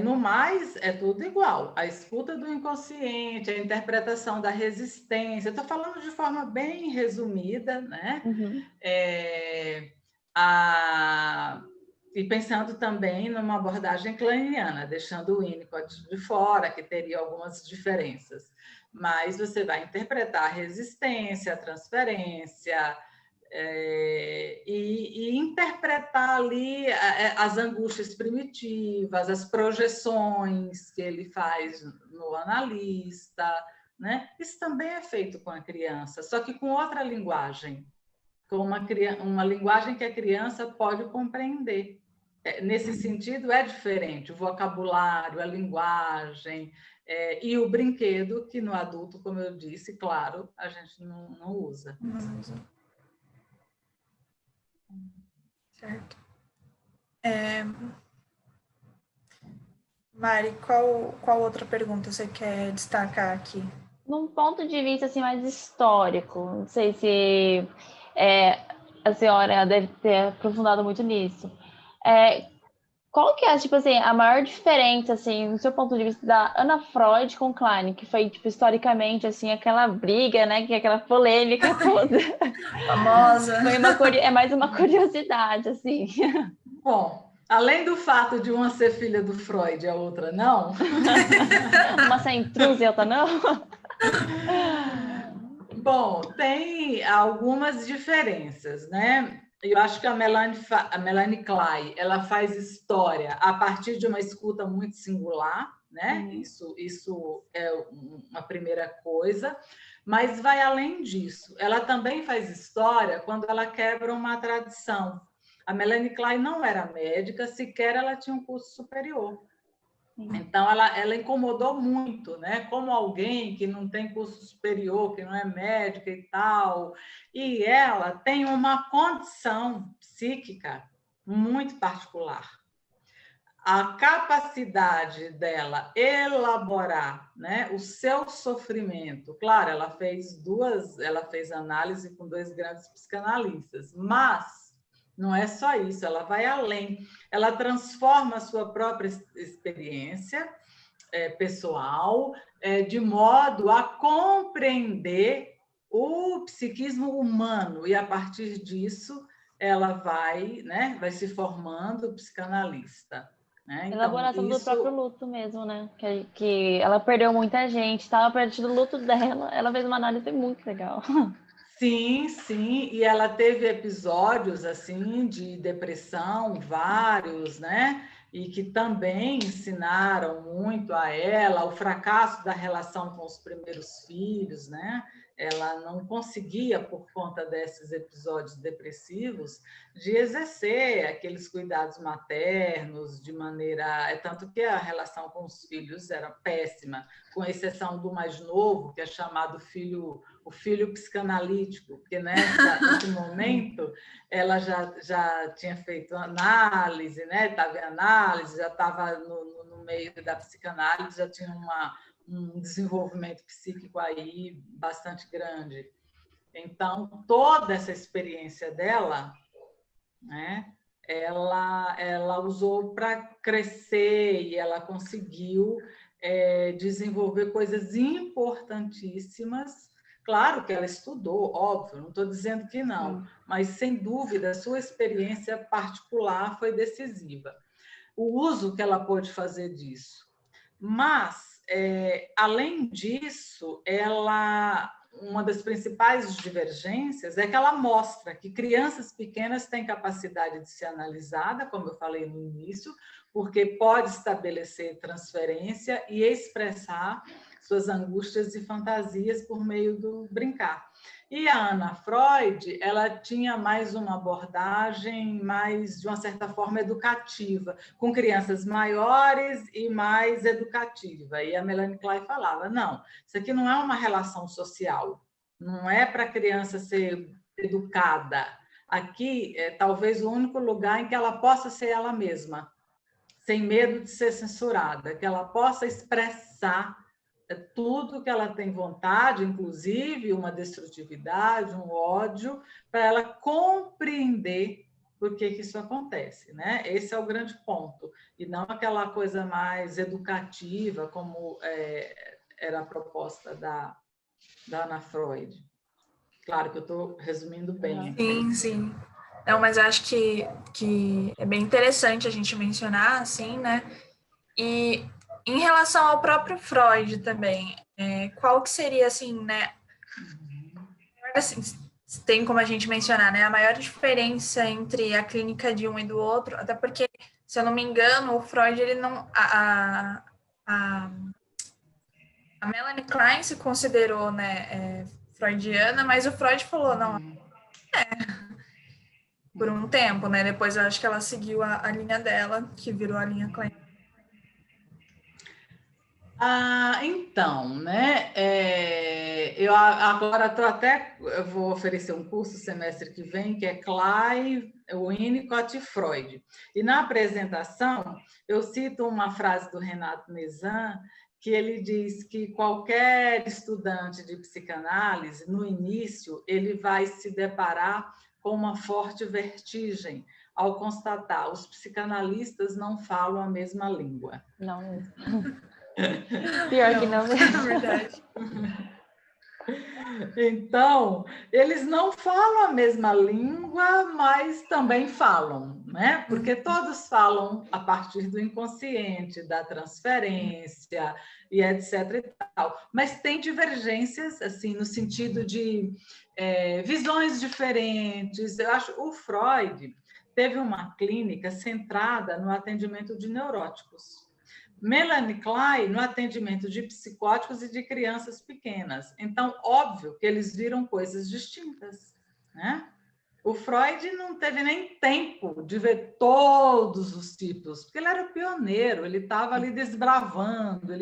No mais, é tudo igual. A escuta do inconsciente, a interpretação da resistência. Estou falando de forma bem resumida, né? Uhum. E pensando também numa abordagem kleiniana, deixando o Winnicott de fora, que teria algumas diferenças. Mas você vai interpretar a resistência, a transferência, e interpretar ali as angústias primitivas, as projeções que ele faz no analista, né? Isso também é feito com a criança, só que com outra linguagem, com uma linguagem que a criança pode compreender. Nesse sentido, é diferente o vocabulário, a linguagem, e o brinquedo, que no adulto, como eu disse, claro, a gente não usa. Não usa. Certo. Mari, qual outra pergunta você quer destacar aqui? Num ponto de vista assim, mais histórico, não sei se a senhora deve ter aprofundado muito nisso. Qual que é, tipo assim, a maior diferença, assim, no seu ponto de vista da Ana Freud com Klein, que foi, tipo, historicamente, assim, aquela briga, né, que aquela polêmica toda. Famosa. É mais uma curiosidade, assim. Bom, além do fato de uma ser filha do Freud e a outra não. Uma ser intrusa e outra não. Bom, tem algumas diferenças, né? Eu acho que a Melanie Klein, ela faz história a partir de uma escuta muito singular, né? Isso é uma primeira coisa, mas vai além disso. Ela também faz história quando ela quebra uma tradição. A Melanie Klein não era médica, sequer ela tinha um curso superior. Então, ela incomodou muito, né? Como alguém que não tem curso superior, que não é médica e tal, e ela tem uma condição psíquica muito particular. A capacidade dela elaborar, né, o seu sofrimento, claro, ela fez análise com 2 grandes psicanalistas, mas não é só isso, ela vai além. Ela transforma a sua própria experiência pessoal de modo a compreender o psiquismo humano, e a partir disso ela vai se formando psicanalista. Né? Então, Elaboração do próprio luto mesmo, né? Que ela perdeu muita gente, estava perto do luto dela, ela fez uma análise muito legal. Sim, sim, e ela teve episódios assim de depressão, vários, né? E que também ensinaram muito a ela o fracasso da relação com os primeiros filhos, né? Ela não conseguia, por conta desses episódios depressivos, de exercer aqueles cuidados maternos de maneira... tanto que a relação com os filhos era péssima, com exceção do mais novo, que é chamado o filho psicanalítico, porque nesse momento ela já tinha feito análise, né? Estava em análise, já estava no meio da psicanálise, já tinha um desenvolvimento psíquico aí bastante grande. Então, toda essa experiência dela, né? Ela usou para crescer e ela conseguiu desenvolver coisas importantíssimas. Claro que ela estudou, óbvio, não estou dizendo que não, mas sem dúvida a sua experiência particular foi decisiva. O uso que ela pôde fazer disso. Mas, além disso, uma das principais divergências é que ela mostra que crianças pequenas têm capacidade de ser analisada, como eu falei no início, porque pode estabelecer transferência e expressar suas angústias e fantasias por meio do brincar. E a Ana Freud, ela tinha mais uma abordagem mais, de uma certa forma, educativa, com crianças maiores e mais educativa. E a Melanie Klein falava, não, isso aqui não é uma relação social, não é para a criança ser educada. Aqui é talvez o único lugar em que ela possa ser ela mesma, sem medo de ser censurada, que ela possa expressar tudo que ela tem vontade, inclusive uma destrutividade, um ódio, para ela compreender por que isso acontece, né? Esse é o grande ponto, e não aquela coisa mais educativa, como era a proposta da Ana Freud. Claro que eu estou resumindo bem. Sim, sim. Não, mas eu acho que é bem interessante a gente mencionar, assim, né? E em relação ao próprio Freud também, qual que seria, assim, né? Assim, tem como a gente mencionar, né? A maior diferença entre a clínica de um e do outro, até porque, se eu não me engano, o Freud, ele não... A Melanie Klein se considerou, né, freudiana, mas o Freud falou, não, por um tempo, né? Depois eu acho que ela seguiu a linha dela, que virou a linha Klein. Então, né? Eu agora eu vou oferecer um curso semestre que vem, que é Klein, Winnicott e Freud. E na apresentação, eu cito uma frase do Renato Nezan, que ele diz que qualquer estudante de psicanálise, no início, ele vai se deparar com uma forte vertigem ao constatar os psicanalistas não falam a mesma língua. Não mesmo. Pior que não mesmo. É verdade. Então, eles não falam a mesma língua, mas também falam, né? Porque todos falam a partir do inconsciente, da transferência e etc. e tal. Mas tem divergências, assim, no sentido de visões diferentes. Eu acho o Freud teve uma clínica centrada no atendimento de neuróticos. Melanie Klein no atendimento de psicóticos e de crianças pequenas. Então, óbvio que eles viram coisas distintas, né? O Freud não teve nem tempo de ver todos os tipos, porque ele era pioneiro, ele estava ali desbravando,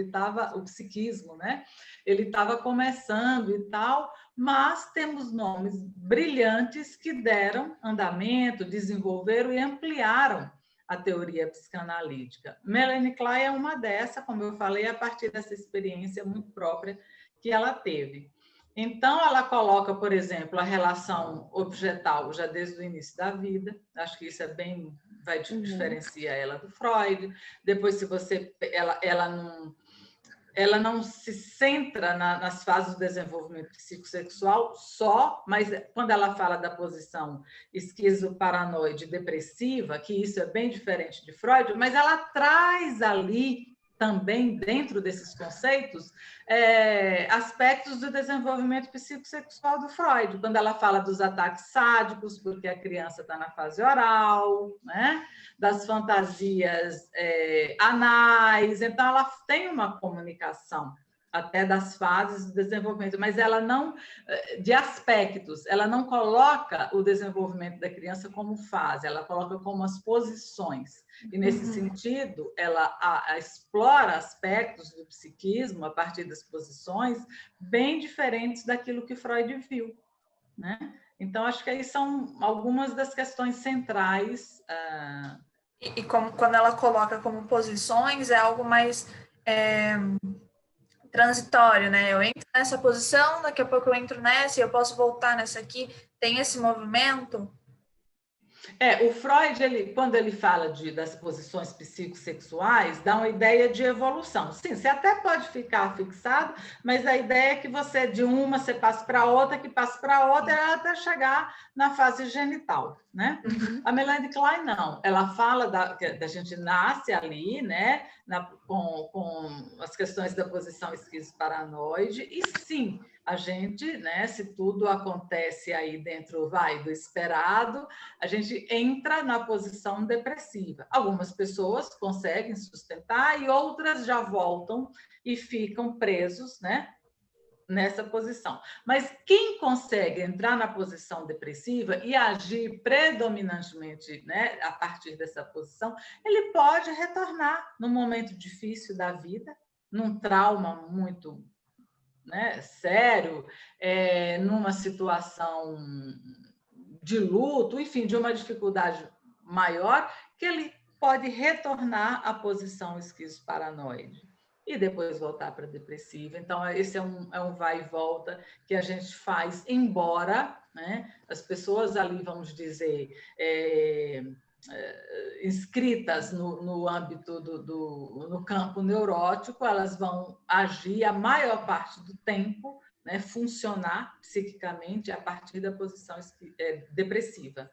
o psiquismo, né? Ele estava começando e tal, mas temos nomes brilhantes que deram andamento, desenvolveram e ampliaram a teoria psicanalítica. Melanie Klein é uma dessa, como eu falei, a partir dessa experiência muito própria que ela teve. Então, ela coloca, por exemplo, a relação objetal já desde o início da vida. Acho que isso vai diferenciar ela do Freud. Depois, se você, ela não se centra nas fases do desenvolvimento psicossexual só, mas quando ela fala da posição esquizoparanoide depressiva, que isso é bem diferente de Freud, mas ela traz ali também, dentro desses conceitos, aspectos do desenvolvimento psicossexual do Freud, quando ela fala dos ataques sádicos, porque a criança está na fase oral, né? Das fantasias anais, então ela tem uma comunicação até das fases do desenvolvimento, mas ela não, de aspectos, ela não coloca o desenvolvimento da criança como fase, ela coloca como as posições. E, nesse sentido, ela explora aspectos do psiquismo a partir das posições bem diferentes daquilo que Freud viu, né? Então, acho que aí são algumas das questões centrais. E quando ela coloca como posições, é algo mais transitório, né? Eu entro nessa posição, daqui a pouco eu entro nessa e eu posso voltar nessa aqui. Tem esse movimento? O Freud, quando ele fala das posições psicossexuais, dá uma ideia de evolução. Sim, você até pode ficar fixado, mas a ideia é que você, de uma, você passe para outra, que passe para outra, até chegar na fase genital, né? A Melanie Klein, não. Ela fala que a gente nasce ali, né? Com as questões da posição esquizoparanoide, e sim, a gente, né, se tudo acontece aí dentro do esperado, a gente entra na posição depressiva. Algumas pessoas conseguem sustentar e outras já voltam e ficam presos, né, nessa posição. Mas quem consegue entrar na posição depressiva e agir predominantemente, né, a partir dessa posição, ele pode retornar num momento difícil da vida, num trauma muito, né, sério, numa situação de luto, enfim, de uma dificuldade maior, que ele pode retornar à posição esquizoparanoide. e depois voltar para depressiva. Então, esse é um vai e volta que a gente faz, embora, né, as pessoas ali, vamos dizer, inscritas no âmbito no campo neurótico, elas vão agir a maior parte do tempo, né, funcionar psiquicamente a partir da posição depressiva.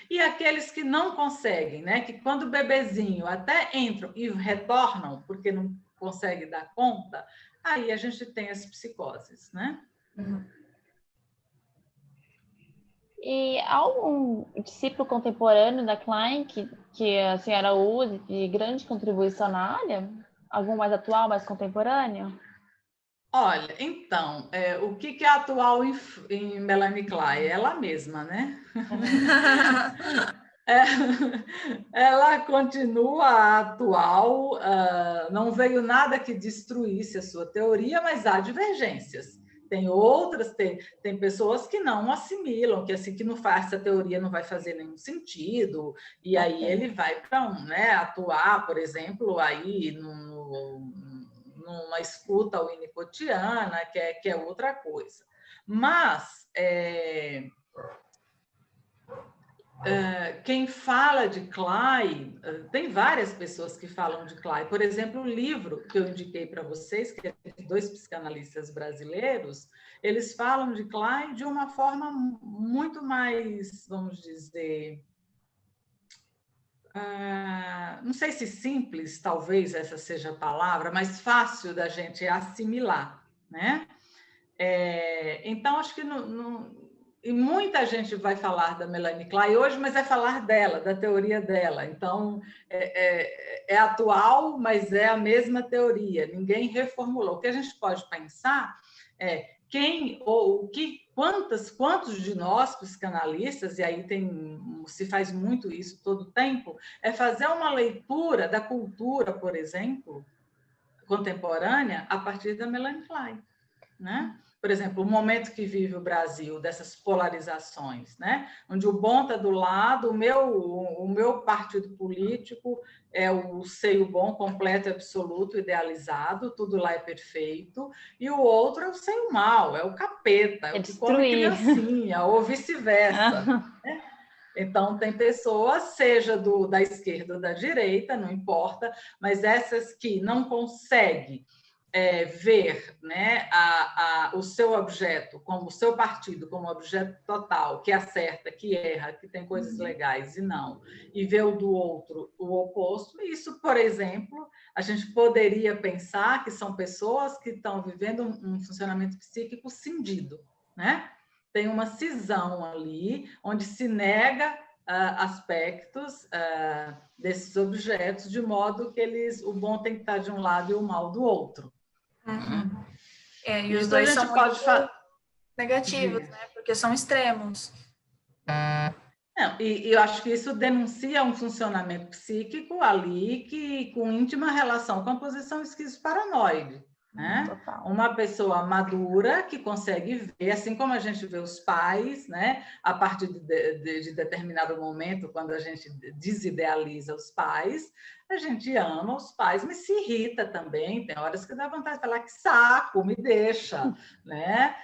E aqueles que não conseguem, né, que quando bebezinho até entram e retornam porque não consegue dar conta, aí a gente tem as psicoses, né? Uhum. E há algum discípulo contemporâneo da Klein que a senhora use de grande contribuição na área? Algum mais atual, mais contemporâneo? Olha, então, o que é atual em Melanie Klein? Ela mesma, né? Ela continua atual, não veio nada que destruísse a sua teoria, mas há divergências. Tem outras, tem pessoas que não assimilam, que assim que não faz, essa teoria não vai fazer nenhum sentido, e aí ele vai para né, atuar, por exemplo, aí numa escuta winnicottiana, que é outra coisa. Mas quem fala de Klein, tem várias pessoas que falam de Klein. Por exemplo, o livro que eu indiquei para vocês, que é de 2 psicanalistas brasileiros, eles falam de Klein de uma forma muito mais, vamos dizer, não sei se simples, talvez essa seja a palavra, mas fácil da gente assimilar, né? Então, acho que e muita gente vai falar da Melanie Klein hoje, mas é falar dela, da teoria dela. Então, é atual, mas é a mesma teoria. Ninguém reformulou. O que a gente pode pensar é quantos de nós, psicanalistas, e aí se faz muito isso todo o tempo, é fazer uma leitura da cultura, por exemplo, contemporânea, a partir da Melanie Klein, né? Por exemplo, o momento que vive o Brasil, dessas polarizações, né? Onde o bom está do lado, o meu partido político é o seio bom, completo, absoluto, idealizado, tudo lá é perfeito, e o outro é o seio mal, é o capeta, é o que come criancinha, ou vice-versa. Né? Então, tem pessoas, seja da esquerda ou da direita, não importa, mas essas que não conseguem ver, né, o seu objeto, como o seu partido, como objeto total, que acerta, que erra, que tem coisas legais e não, e ver o do outro, o oposto. Isso, por exemplo, a gente poderia pensar que são pessoas que estão vivendo um funcionamento psíquico cindido, né? Tem uma cisão ali, onde se nega aspectos desses objetos, de modo que o bom tem que estar de um lado e o mal do outro. Uhum. E os isso dois a gente são pode negativos, né? Porque são extremos. Não, e eu acho que isso denuncia um funcionamento psíquico ali com íntima relação com a posição esquizoparanoide. Né? Uma pessoa madura que consegue ver, assim como a gente vê os pais, né? A partir de determinado momento, quando a gente desidealiza os pais, a gente ama os pais, mas se irrita também. Tem horas que dá vontade de falar que saco, me deixa, né?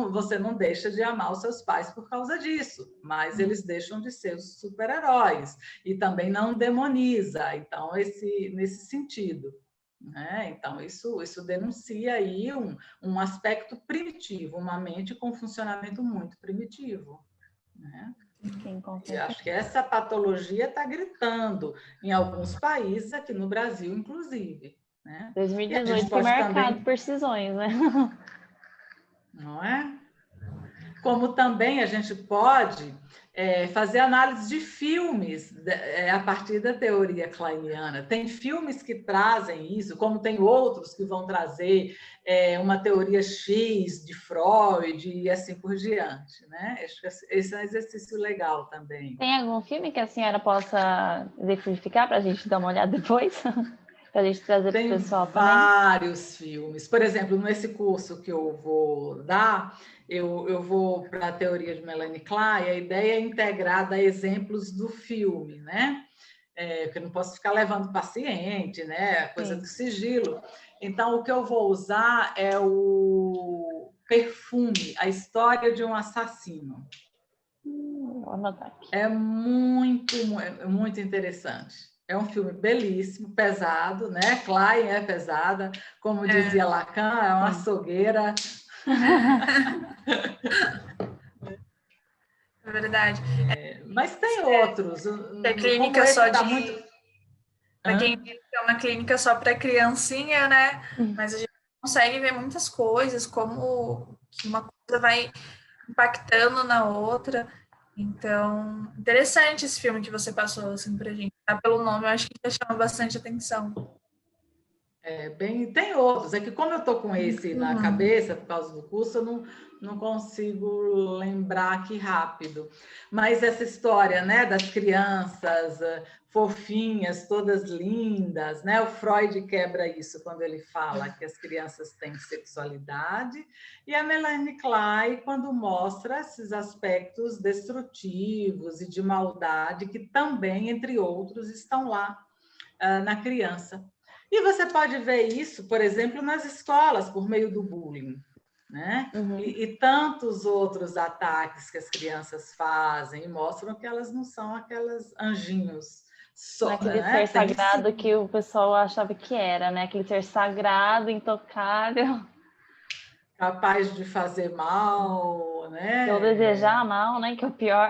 Você não deixa de amar os seus pais por causa disso, mas eles deixam de ser os super-heróis e também não demoniza. Então, nesse sentido. Né? Então, isso denuncia aí um aspecto primitivo, uma mente com funcionamento muito primitivo. Né? E acho que essa patologia está gritando em alguns países, aqui no Brasil, inclusive. Né? 2018 foi marcado por cisões, né? Não é? Como também a gente pode fazer análise de filmes a partir da teoria kleiniana. Tem filmes que trazem isso, como tem outros que vão trazer uma teoria X de Freud e assim por diante. Né? Acho que esse é um exercício legal também. Tem algum filme que a senhora possa exemplificar para a gente dar uma olhada depois? Para a gente trazer para o pessoal também? Tem vários filmes. Por exemplo, nesse curso que eu vou dar, eu vou para a teoria de Melanie Klein, a ideia é integrar exemplos do filme, né? porque eu não posso ficar levando paciente, né? Coisa do sigilo. Então, o que eu vou usar é o Perfume, a história de um assassino. Vou anotar aqui. É muito interessante. É um filme belíssimo, pesado, né? Klein é pesada, como dizia Lacan, é uma açougueira. É verdade. Mas tem outros. É clínica como só tá de... muito... Para quem é uma clínica só para criancinha, né? Mas a gente consegue ver muitas coisas, como que uma coisa vai impactando na outra. Então, interessante esse filme que você passou assim pra gente. Tá? Pelo nome, eu acho que já chama bastante atenção. Tem outros. É que como eu estou com esse na cabeça, por causa do curso, eu não consigo lembrar aqui rápido. Mas essa história, né, das crianças fofinhas, todas lindas, né? O Freud quebra isso quando ele fala que as crianças têm sexualidade, e a Melanie Klein quando mostra esses aspectos destrutivos e de maldade que também, entre outros, estão lá na criança. E você pode ver isso, por exemplo, nas escolas, por meio do bullying, né? E tantos outros ataques que as crianças fazem e mostram que elas não são aquelas anjinhos. Aquele ser sagrado que o pessoal achava que era, né? Aquele ser sagrado, intocável. Capaz de fazer mal, né? Ou desejar mal, né? Que é o pior.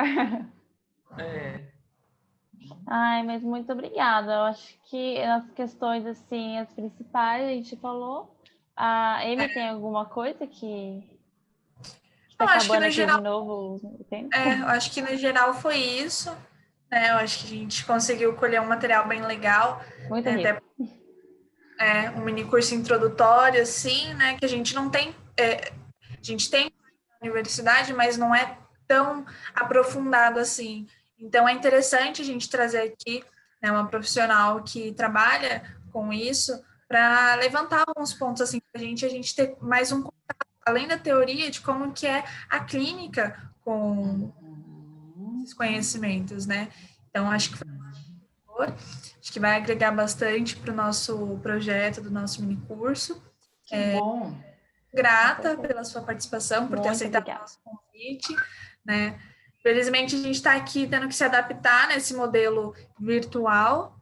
Ai, mas muito obrigada. Eu acho que as questões, assim, as principais, a gente falou. A Amy tem alguma coisa que está acabando aqui geral, de novo o tempo? Eu acho que no geral foi isso. Né? Eu acho que a gente conseguiu colher um material bem legal. Muito rico. Até, um mini curso introdutório, assim, né? Que a gente não tem... a gente tem na universidade, mas não é tão aprofundado assim. Então, é interessante a gente trazer aqui, né, uma profissional que trabalha com isso para levantar alguns pontos assim para a gente ter mais um contato, além da teoria, de como que é a clínica com esses conhecimentos, né? Então, acho que vai agregar bastante para o nosso projeto, do nosso mini curso. Que bom! Grata pela sua participação, por ter aceitado o nosso convite, né? Felizmente, a gente está aqui tendo que se adaptar nesse modelo virtual,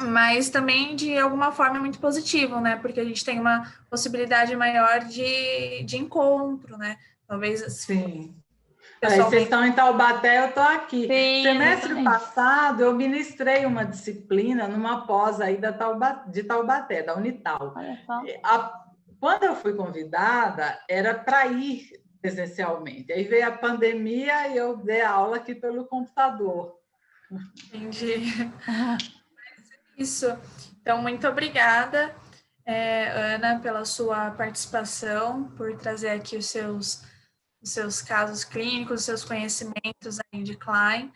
mas também, de alguma forma, é muito positivo, né? Porque a gente tem uma possibilidade maior de encontro, né? Talvez... Sim. Vocês estão em Taubaté, eu estou aqui. Sim, Semestre passado, eu ministrei uma disciplina numa pós aí de Taubaté, da Unital. Olha só. Quando eu fui convidada, era para ir presencialmente. Aí veio a pandemia e eu dei aula aqui pelo computador. Entendi. Isso. Então, muito obrigada, Ana, pela sua participação, por trazer aqui os seus casos clínicos, os seus conhecimentos aí de Klein.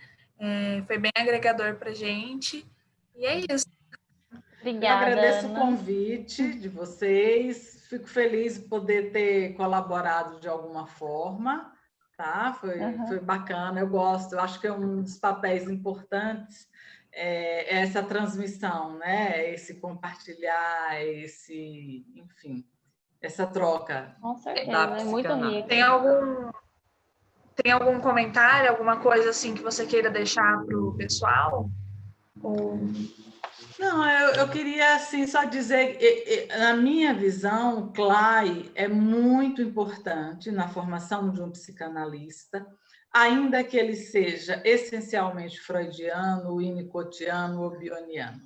Foi bem agregador para a gente. E é isso. Obrigada, eu agradeço Ana. O convite de vocês. Fico feliz de poder ter colaborado de alguma forma. Tá? Foi bacana, eu gosto. Eu acho que é um dos papéis importantes essa transmissão, né? Esse compartilhar, enfim, essa troca. Com certeza, é muito rico. Tem algum comentário, alguma coisa assim que você queira deixar para o pessoal? Não, eu queria assim só dizer, na minha visão, Klein é muito importante na formação de um psicanalista, ainda que ele seja essencialmente freudiano, winnicottiano ou bioniano.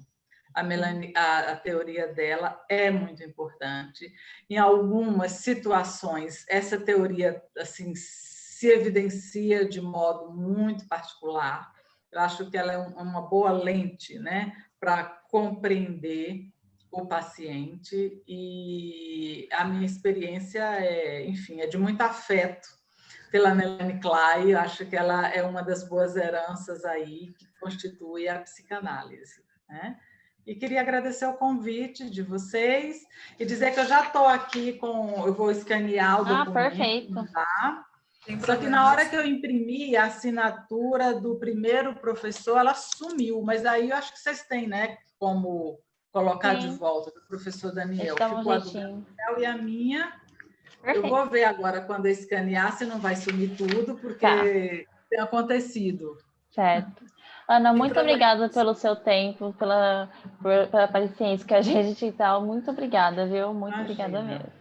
A teoria dela é muito importante. Em algumas situações, essa teoria assim se evidencia de modo muito particular. Eu acho que ela é uma boa lente, né, para compreender o paciente, e a minha experiência enfim, é de muito afeto pela Melanie Klein. Eu acho que ela é uma das boas heranças aí que constitui a psicanálise, né? E queria agradecer o convite de vocês e dizer que eu já estou aqui eu vou escanear o documento. Perfeito. Tá? Só que na hora que eu imprimi, a assinatura do primeiro professor, ela sumiu. Mas aí eu acho que vocês têm, né? Como colocar de volta do professor Daniel. Ficou a do Daniel e a minha. Perfeito. Eu vou ver agora quando eu escanear se não vai sumir tudo, porque tem acontecido. Certo. Ana, muito obrigada pelo seu tempo, pela paciência que a gente e tal. Muito obrigada, viu? Muito obrigada mesmo.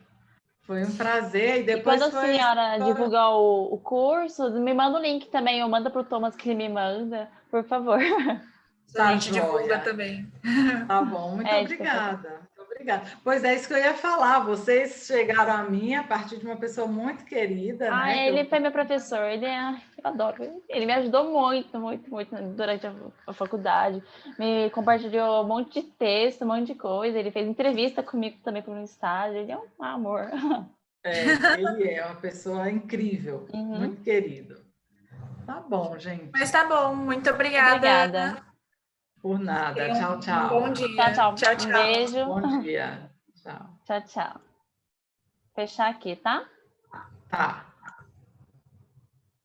Foi um prazer. E depois quando a senhora divulgar o curso, me manda o link também, ou manda para o Thomas que ele me manda, por favor. A gente divulga também. Tá bom, muito obrigada. Obrigada. Pois é, isso que eu ia falar. Vocês chegaram a mim a partir de uma pessoa muito querida, né? Ele foi meu professor, eu adoro. Ele me ajudou muito, muito, muito durante a faculdade. Me compartilhou um monte de texto, um monte de coisa. Ele fez entrevista comigo também para um estágio. Ele é um amor. Ele é uma pessoa incrível, muito querido. Tá bom, gente. Mas tá bom, muito obrigada. Obrigada. Por nada. Tchau, tchau. Bom dia. Tchau, tchau. Um beijo. Bom dia. Tchau. Tchau, tchau. Fechar aqui, tá? Tá.